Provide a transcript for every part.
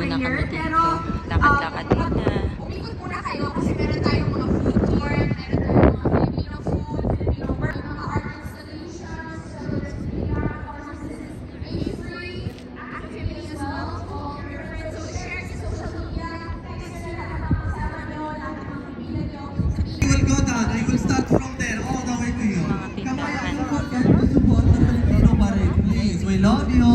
muna kami here. dito. Pero, Lakad-lakad muna. umikot muna kayo kasi meron tayong mga food court, meron tayong mga Filipino food, Filipino work, mga art installations, so there's VR, of course, this is age-free activity as well to all your friends. So share sa social media, text nyo lahat ng mga kasama nyo, lahat ng mga kaibigan nyo. I will go down. I will start from there all the way to you. Mga Kamaya tindahan. support yan to support the Filipino pa rin. Please, we love you.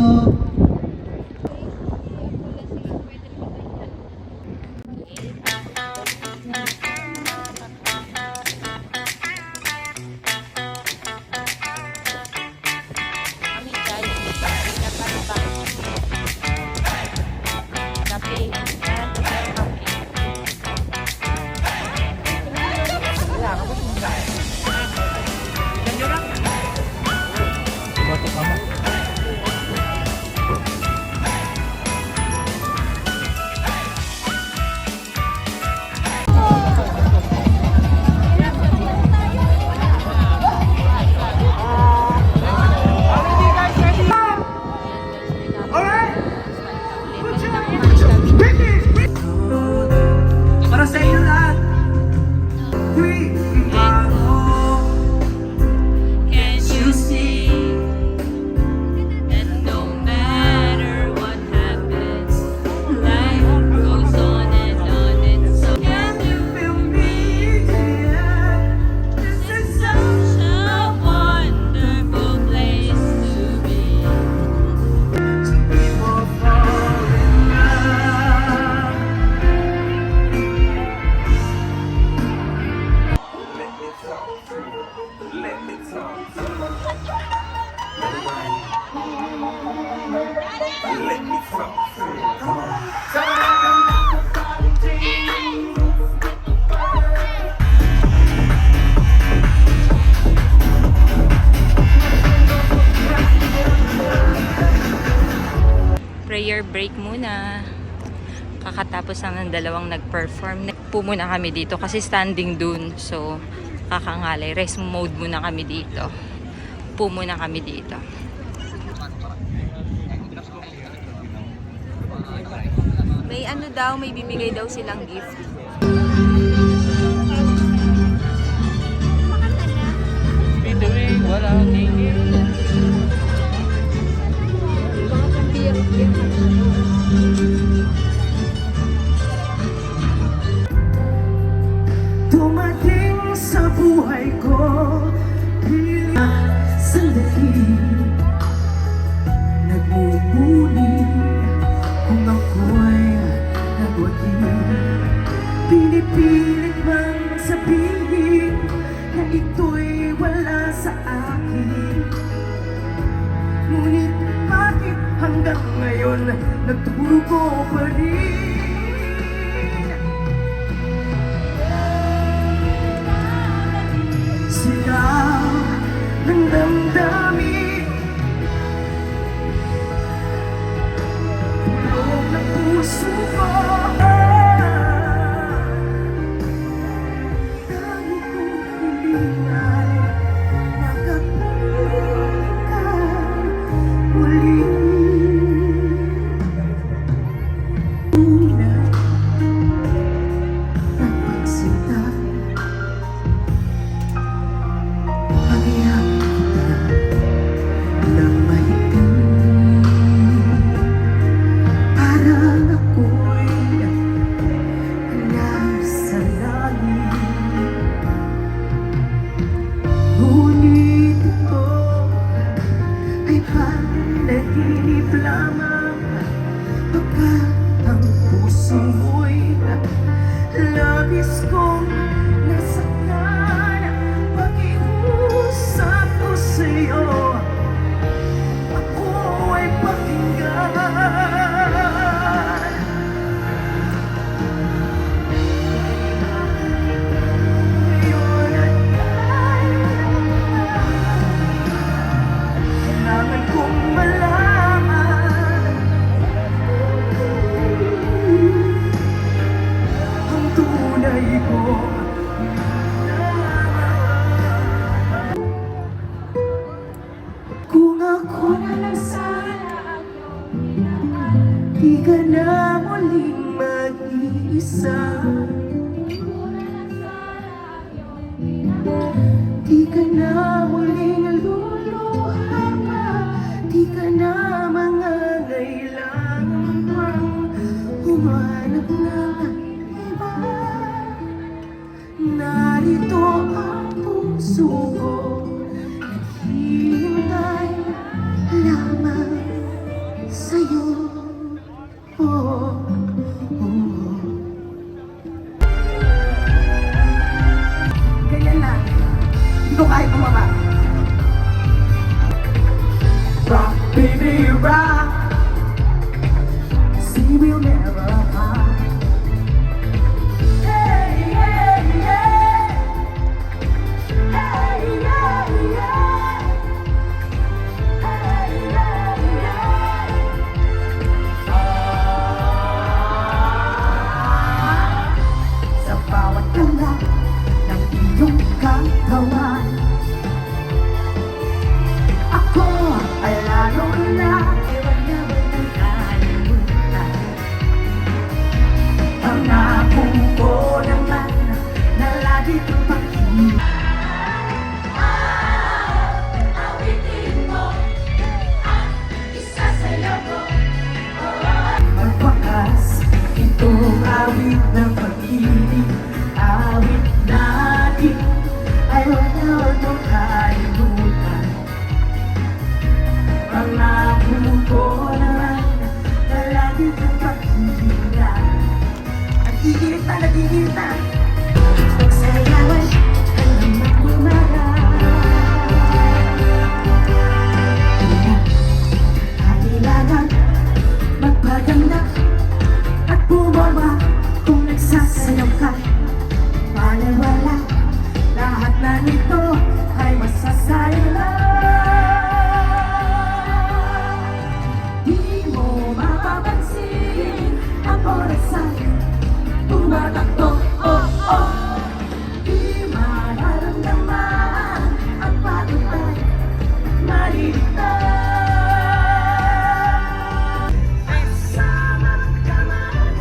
Para sa inyo lahat. Can you see that no matter what happens, life goes on and on and so can you feel me? This is such a wonderful place to be. People fall in love. Let me talk. Let me talk. Come on. Prayer break muna. Kakatapos lang ng dalawang nag-perform. Nagpo muna kami dito kasi standing dun. So, kakangalay. Rest mode muna kami dito. Po muna kami dito. May ano daw, may bibigay daw silang gift. Dumating sa buhay ko bilang sandali. Nagmumuli kung ako'y nagwagi. Pinipilit bang sabihin na ito'y wala sa akin. Ngunit bakit hanggang ngayon nagdurugo pa rin? Sigaw ng damdamin, tulog ng puso ko. Dami kong hilingan, makapiling ka muli. Tunay na pagsinta, pagyayain kita ng mahigpit. Parang ako'y nasa langit. Ngunit ito ay panaginip lamang, pagkat ang puso mo'y labis kong nasaktan. Pakiusap ko sa'yo, ako ay pakinggan. Ngayon at kailangan kong malaman ang tunay kong kung ako na lang sana di ka na muli. isa. Di ka na muling luluha pa, di ka na mangangailangan pang humanap ng iba. Narito ang puso ko, naghihintay lamang sa'yo. Oh, oh. Ganyan lang. Hindi ko kaya bumaba. Rock, baby, rock. See, we'll never part. Hey, yeah, yeah. Hey, yeah, yeah. Hey, yeah, yeah. Sa bawat ganda ng iyong katawan, ako ay lalo na ewan na ba ng kalimutan. Pangako ko naman na lagi kang pakinggan. Magwakas itong awit ng pag-ibig, awit natin ay huwag na huwag mong kalimutan. Pangako ko naman na lagi kang pakinggan. Nagigilitan. Magsayawan hanggang mag-umaga. Kailangan magpaganda at bumaba kung nagsasayaw ka. Maniwala, lahat na nito ay masasaya lang. Di mo mapapansin ang oras ay tumatakbo, oh, oh. Di mararamdaman ang pagod ay maliligtas. Sama ka man,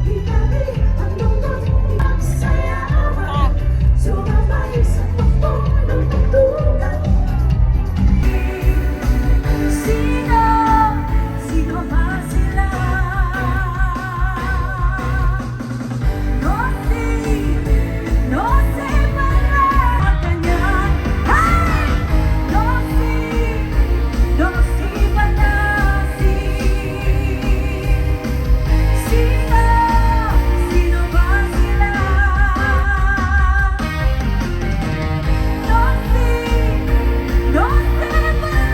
itabi ang lungkot, ipagsayawan, sumabay sa tukto ng tugtugan. Sino, sino ba sila? No sé para kanya. Hey! No sé para si. Sino, sino ba sila? No sé para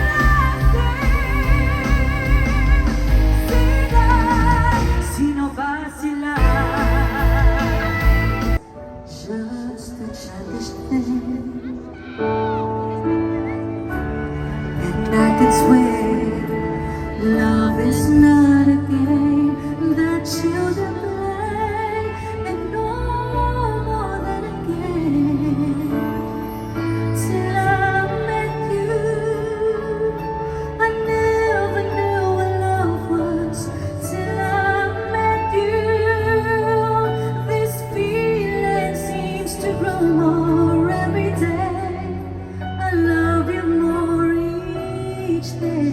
si. Sino ba sila? Just a childish thing, and I could swear love is not a game that children play, and no more than a game. Till I met you, I never knew what love was. Till I met you, this feeling seems to grow more every day. I love you more each day.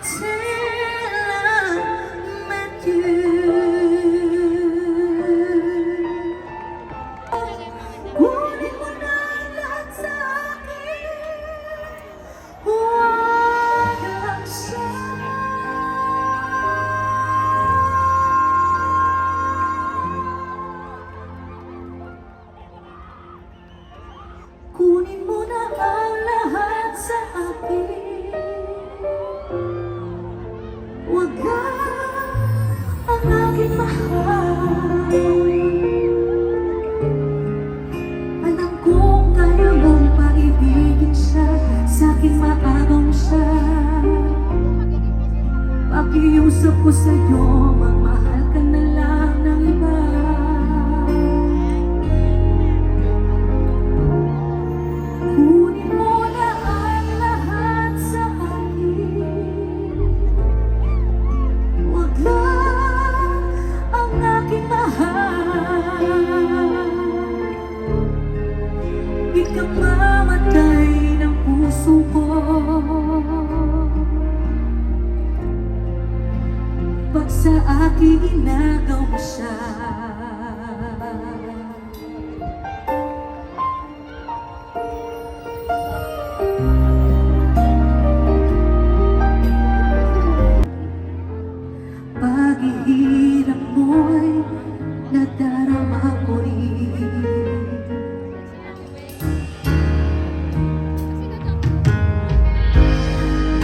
till I met you. Kunin mo na lahat sa akin, huwag lang siya. Kunin mo na ang lahat sa akin, huwag lang ang aking mahal. Alam kong kaya mong paibigin siya, sa'kin maagaw siya. Pakiusap ko sa'yo, magmahal ka na lang ng iba. Kunin mo na ang lahat sa akin, huwag lang ang aking mahal. Ikamamatay ng puso ko pag sa akin inagaw mo siya. Paghihirap mo'y nadarama ko rin.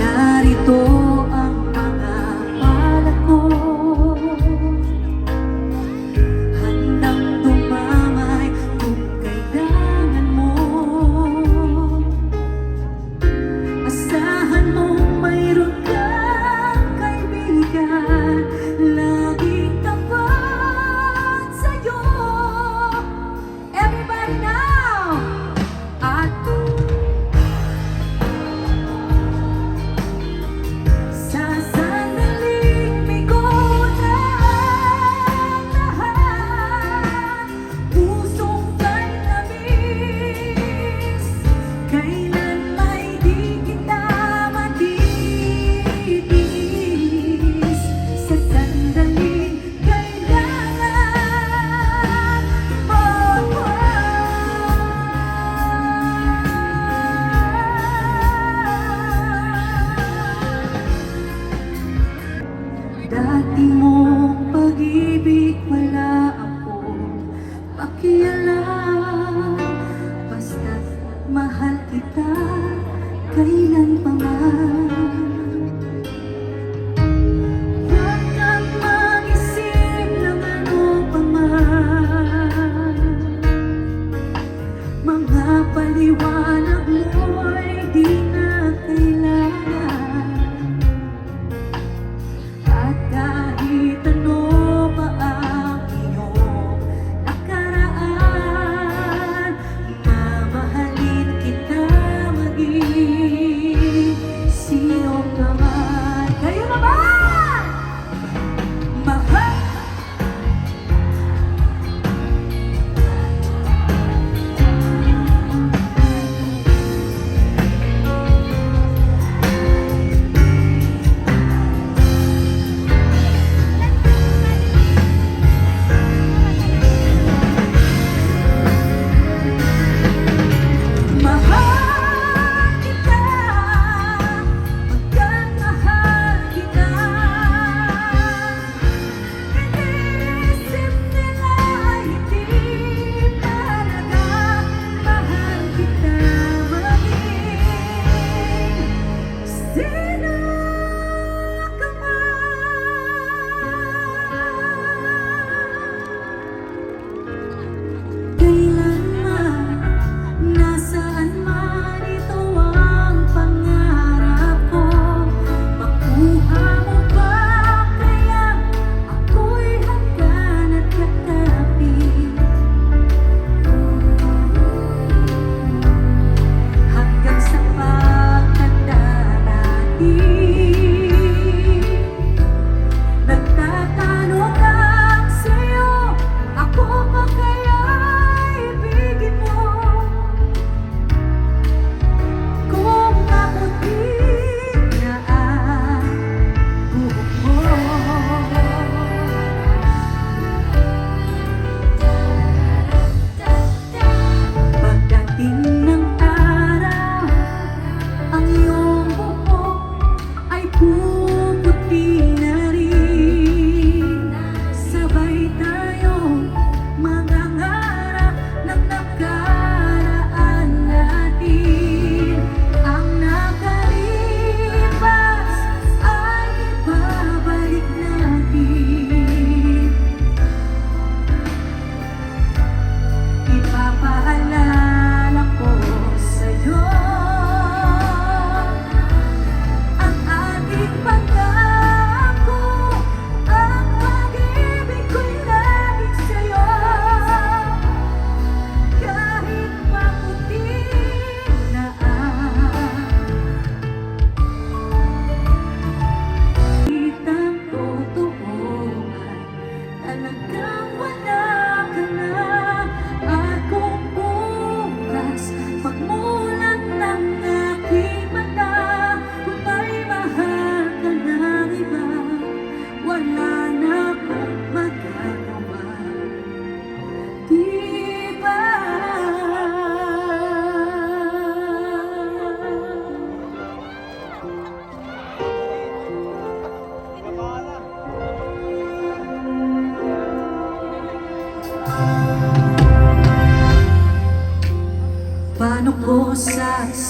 Narito ang mga palad ko, handang dumamay kung kailangan mo. Asahan mong mayroon kang kaibigan, laging tapat sa'yo. Everybody now! At sa sandaling bigo na ang lahat, pusong kay labis, kailan may di kita matitis. Sa sandaling kailangan mo ako. Dati mong pag-ibig wala akong pakialam, basta't mahal kita kailan pa man. Huwag kang mag-isip ng ano pa man, mga paliwanag mo'y di na kailangan. At kahit ano pa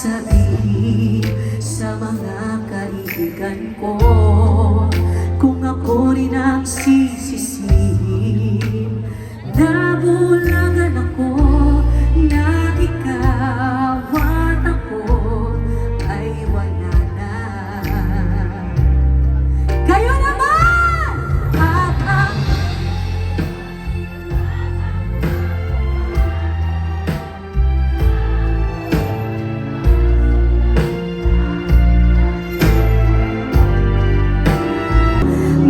sabihin sa mga kaibigan ko kung ako rin ang sisisihin. Nabulagan ako na ikaw at ako ay wala na. Kayo naman! At ang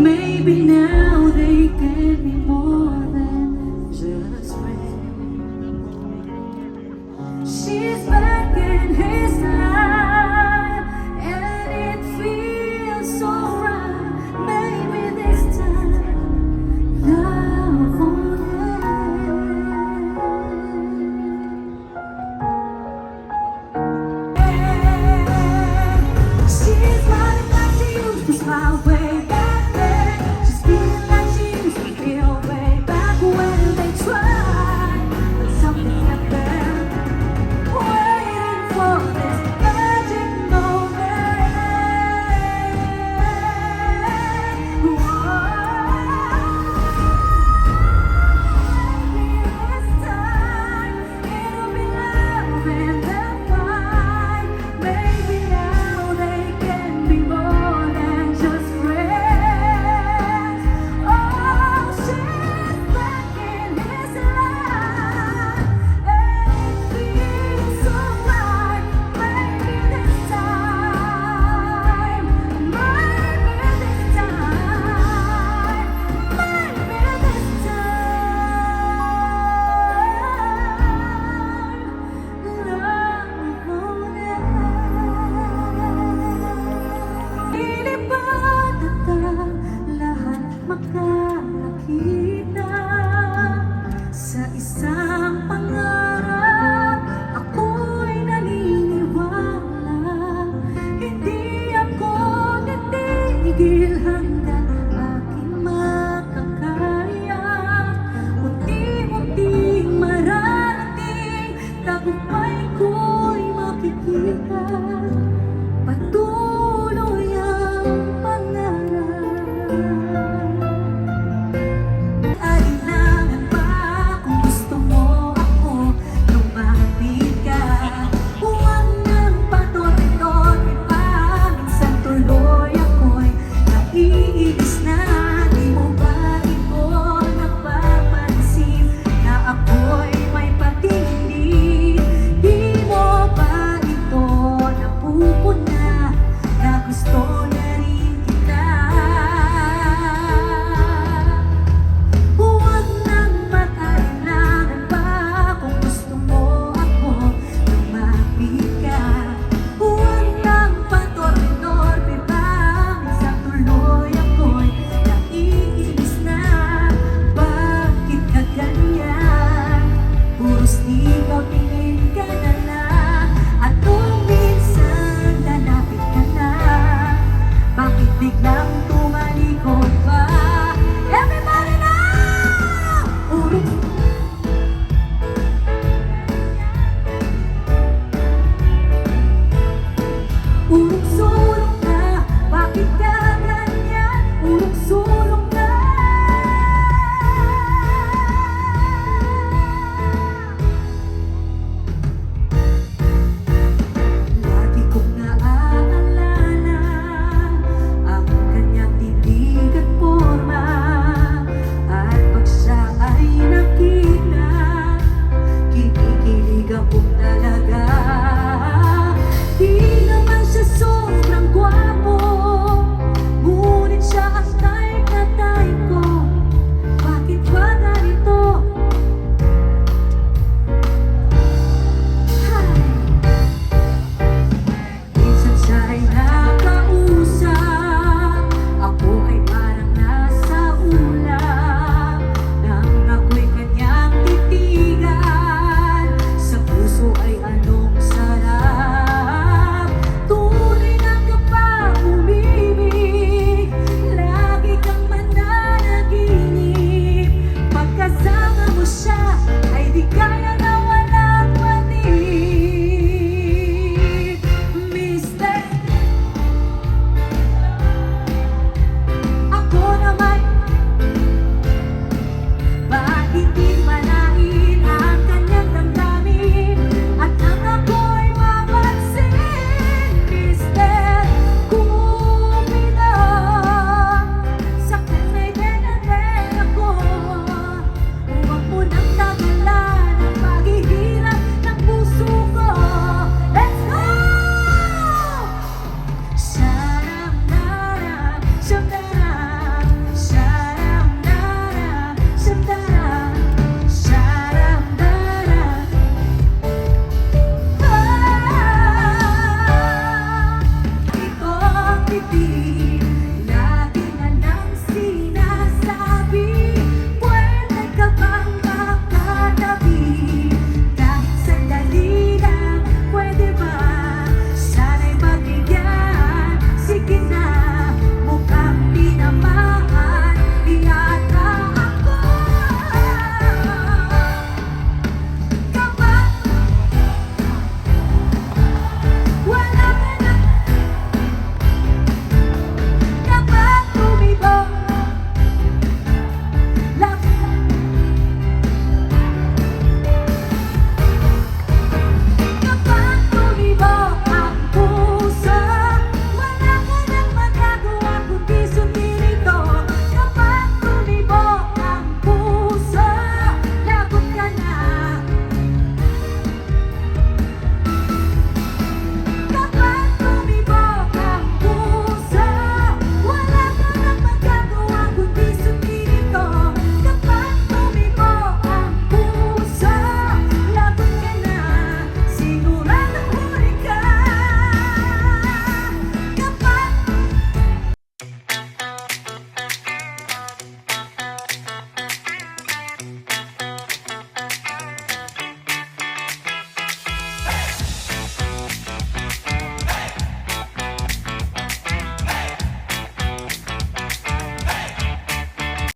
maybe now they can be more than just friends. She's back in his life, and it feels so right. Maybe this time love won't end. She's smiling like she used to smile way back then. She's feeling like she used to feel way back when they tried, but something happened. Waiting for this magic moment. This time it'll be love and they'll find. Maybe now they can be more than just friends. Oh, she's back in his life, and it feels so right. Maybe this time, maybe this time, maybe this time, love won't end. Ilipad at ang lahat makakakita sa isang pangarap. Ako'y naniniwala, hindi ako titigil hanggang aking makakaya. Unti-unting mararating, tagumpay ko'y makikita. Patuloy ang pangarap. Alinlangan pa kung gusto mo ako, lumapit ka. Huwag nang patorpe-torpe pa, minsan tuloy ako'y naiinis na. Di mo ba ito napapansin na ako'y may patingin? Di mo ba ito napupuna na gusto na rin kita? Huwag nang mag-alinlangan pa kung gusto mo ako, lumapit ka. Huwag nang patorpe-torpe pa, minsan tuloy ako'y naiinis na. Bakit ka ganyan? Puros ikaw tingin ka na lang, at kung minsan lalapit ka na, bakit biglang tumalikod pa?